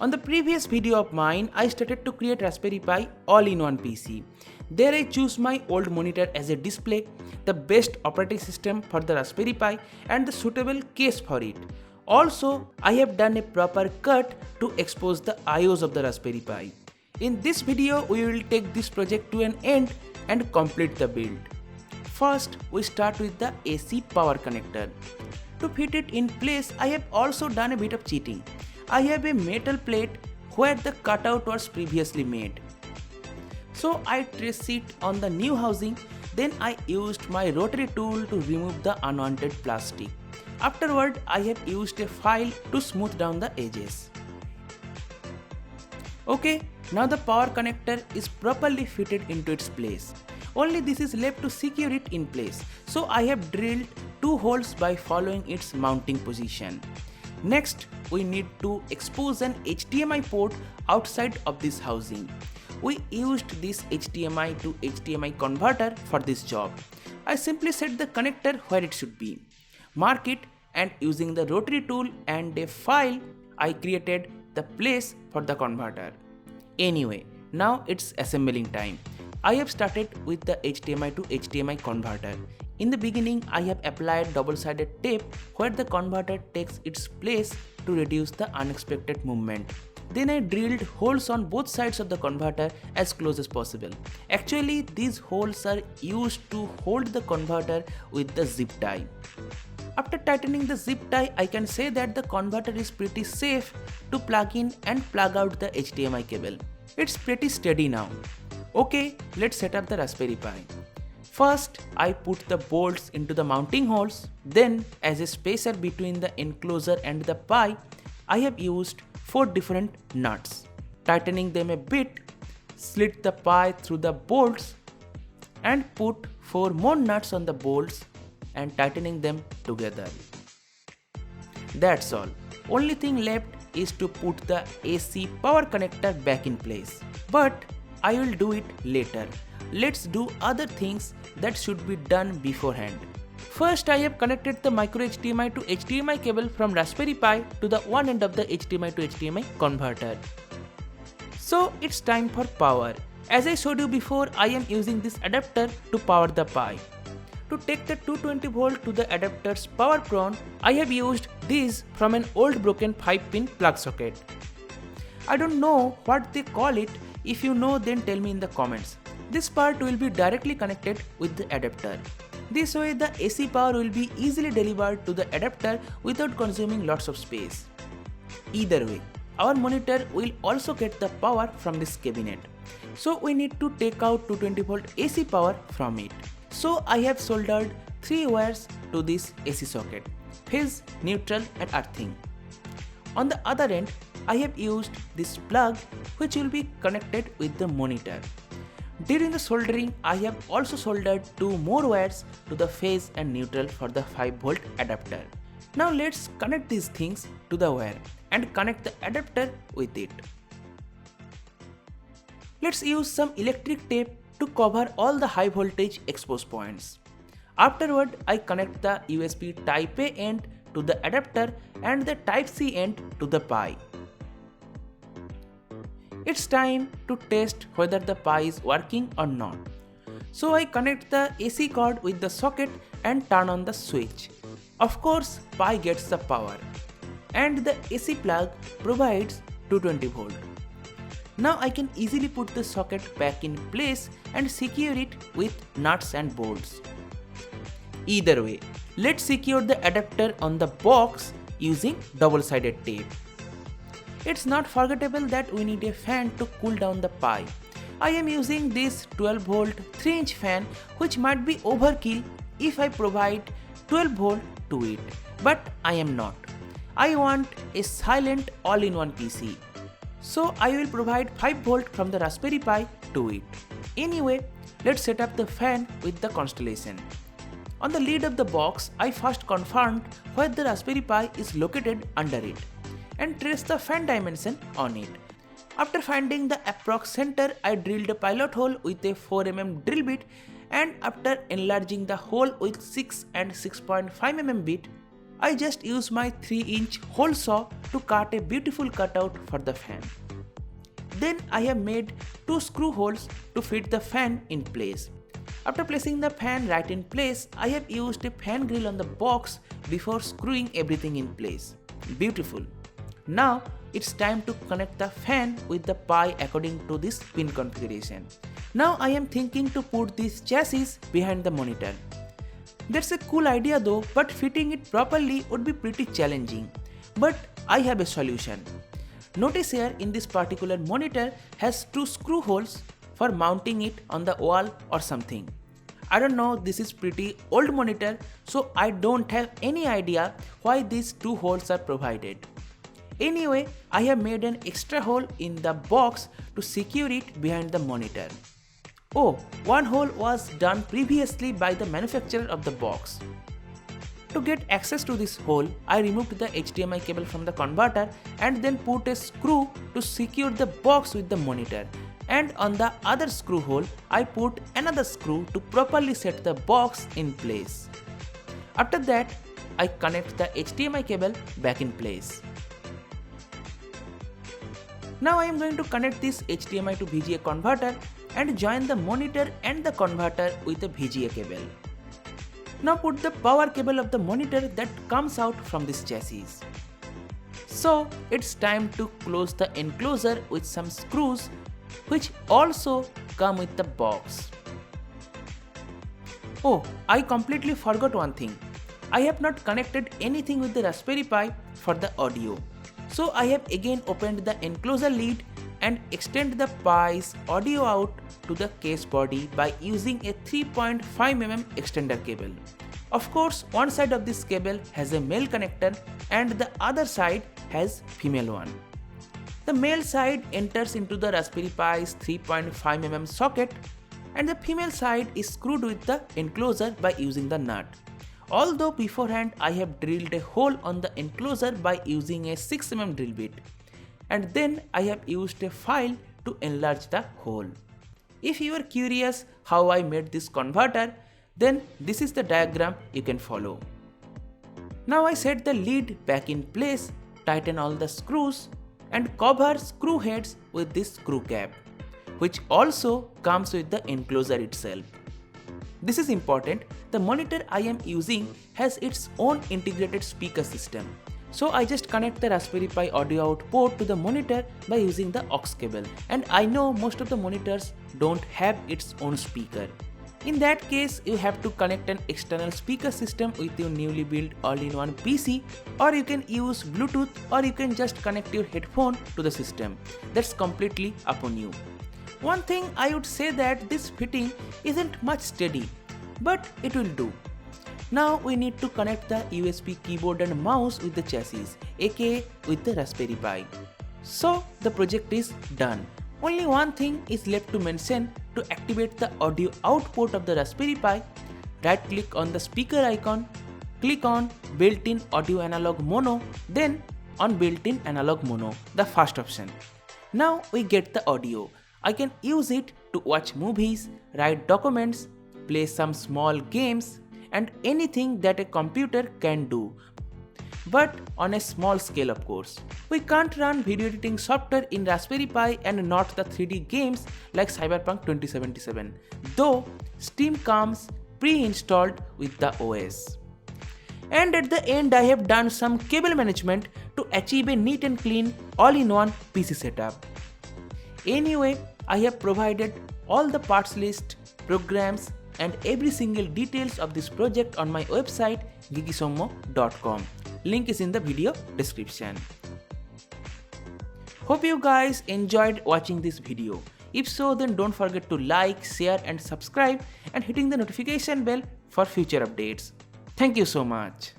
On the previous video of mine, I started to create Raspberry Pi all-in-one PC. There I choose my old monitor as a display, the best operating system for the Raspberry Pi and the suitable case for it. Also, I have done a proper cut to expose the IOs of the Raspberry Pi. In this video, we will take this project to an end and complete the build. First, we start with the AC power connector. To fit it in place, I have also done a bit of cheating. I have a metal plate where the cutout was previously made. So I trace it on the new housing, then I used my rotary tool to remove the unwanted plastic. Afterward, I have used a file to smooth down the edges. Okay, now the power connector is properly fitted into its place. Only this is left to secure it in place. So I have drilled 2 holes by following its mounting position. Next, we need to expose an HDMI port outside of this housing. We used this HDMI to HDMI converter for this job. I simply set the connector where it should be, mark it, and using the rotary tool and a file, I created the place for the converter. Anyway, now it's assembling time. I have started with the HDMI to HDMI converter. In the beginning, I have applied double-sided tape where the converter takes its place to reduce the unexpected movement. Then I drilled holes on both sides of the converter as close as possible. Actually, these holes are used to hold the converter with the zip tie. After tightening the zip tie, I can say that the converter is pretty safe to plug in and plug out the HDMI cable. It's pretty steady now. Okay, let's set up the Raspberry Pi. First, I put the bolts into the mounting holes. Then, as a spacer between the enclosure and the Pi, I have used 4 different nuts. Tightening them a bit, slit the Pi through the bolts and put 4 more nuts on the bolts and tightening them together. That's all. Only thing left is to put the AC power connector back in place. But I will do it later. Let's do other things that should be done beforehand. First, I have connected the micro HDMI to HDMI cable from Raspberry Pi to the one end of the HDMI to HDMI converter. So it's time for power. As I showed you before, I am using this adapter to power the Pi. To take the 220 volt to the adapter's power prong, I have used this from an old broken 5-pin plug socket. I don't know what they call it. If you know, then tell me in the comments. This part will be directly connected with the adapter. This way the AC power will be easily delivered to the adapter without consuming lots of space. Either way, our monitor will also get the power from this cabinet. So we need to take out 220 volt AC power from it. So I have soldered 3 wires to this AC socket: phase, neutral and earthing. On the other end, I have used this plug which will be connected with the monitor. During the soldering, I have also soldered 2 more wires to the phase and neutral for the 5 volt adapter. Now let's connect these things to the wire and connect the adapter with it. Let's use some electric tape to cover all the high voltage expose points. Afterward, I connect the USB Type A end to the adapter and the Type C end to the Pi. It's time to test whether the Pi is working or not. So I connect the AC cord with the socket and turn on the switch. Of course, Pi gets the power and the AC plug provides 220 volt. Now I can easily put the socket back in place and secure it with nuts and bolts. Either way, let's secure the adapter on the box using double-sided tape. It's not forgettable that we need a fan to cool down the Pi. I am using this 12 volt 3-inch fan which might be overkill if I provide 12 volt to it, but I am not. I want a silent all-in-one PC. So I will provide 5 volt from the Raspberry Pi to it. Anyway, let's set up the fan with the Constellation. On the lid of the box, I first confirmed where the Raspberry Pi is located under it and traced the fan dimension on it. After finding the approx center, I drilled a pilot hole with a 4 mm drill bit, and after enlarging the hole with 6 and 6.5 mm bit, I just use my 3-inch hole saw to cut a beautiful cutout for the fan. Then I have made 2 screw holes to fit the fan in place. After placing the fan right in place, I have used a fan grill on the box before screwing everything in place. Beautiful. Now it's time to connect the fan with the Pi according to this pin configuration. Now I am thinking to put this chassis behind the monitor. That's a cool idea though, but fitting it properly would be pretty challenging. But I have a solution. Notice here in this particular monitor has 2 screw holes for mounting it on the wall or something. I don't know, this is pretty old monitor, so I don't have any idea why these 2 holes are provided. Anyway, I have made an extra hole in the box to secure it behind the monitor. Oh, one hole was done previously by the manufacturer of the box. To get access to this hole, I removed the HDMI cable from the converter and then put a screw to secure the box with the monitor. And on the other screw hole, I put another screw to properly set the box in place. After that, I connect the HDMI cable back in place. Now I am going to connect this HDMI to VGA converter and join the monitor and the converter with a VGA cable. Now put the power cable of the monitor that comes out from this chassis. So it's time to close the enclosure with some screws which also come with the box. Oh, I completely forgot one thing. I have not connected anything with the Raspberry Pi for the audio. So I have again opened the enclosure lid and extend the Pi's audio out to the case body by using a 3.5mm extender cable. Of course, one side of this cable has a male connector and the other side has female one. The male side enters into the Raspberry Pi's 3.5mm socket and the female side is screwed with the enclosure by using the nut. Although beforehand I have drilled a hole on the enclosure by using a 6mm drill bit, and then I have used a file to enlarge the hole. If you are curious how I made this converter, then this is the diagram you can follow. Now I set the lid back in place, tighten all the screws and cover screw heads with this screw cap, which also comes with the enclosure itself. This is important. The monitor I am using has its own integrated speaker system. So I just connect the Raspberry Pi audio out port to the monitor by using the aux cable, and I know most of the monitors don't have its own speaker. In that case, you have to connect an external speaker system with your newly built all-in-one PC, or you can use Bluetooth, or you can just connect your headphone to the system. That's completely upon you. One thing I would say that this fitting isn't much steady, but it will do. Now we need to connect the USB keyboard and mouse with the chassis, aka with the Raspberry Pi. So the project is done. Only one thing is left to mention. To activate the audio output of the Raspberry Pi, right click on the speaker icon, click on built-in audio analog mono, then on built-in analog mono, the first option. Now we get the audio. I can use it to watch movies, write documents, play some small games, and anything that a computer can do. But on a small scale, of course. We can't run video editing software in Raspberry Pi and not the 3D games like Cyberpunk 2077, though Steam comes pre-installed with the OS. And at the end, I have done some cable management to achieve a neat and clean all-in-one PC setup. Anyway, I have provided all the parts list, programs, and every single details of this project on my website geekysommo.com. Link is in the video description. Hope you guys enjoyed watching this video. If so, then don't forget to like, share and subscribe and hitting the notification bell for future updates. Thank you so much.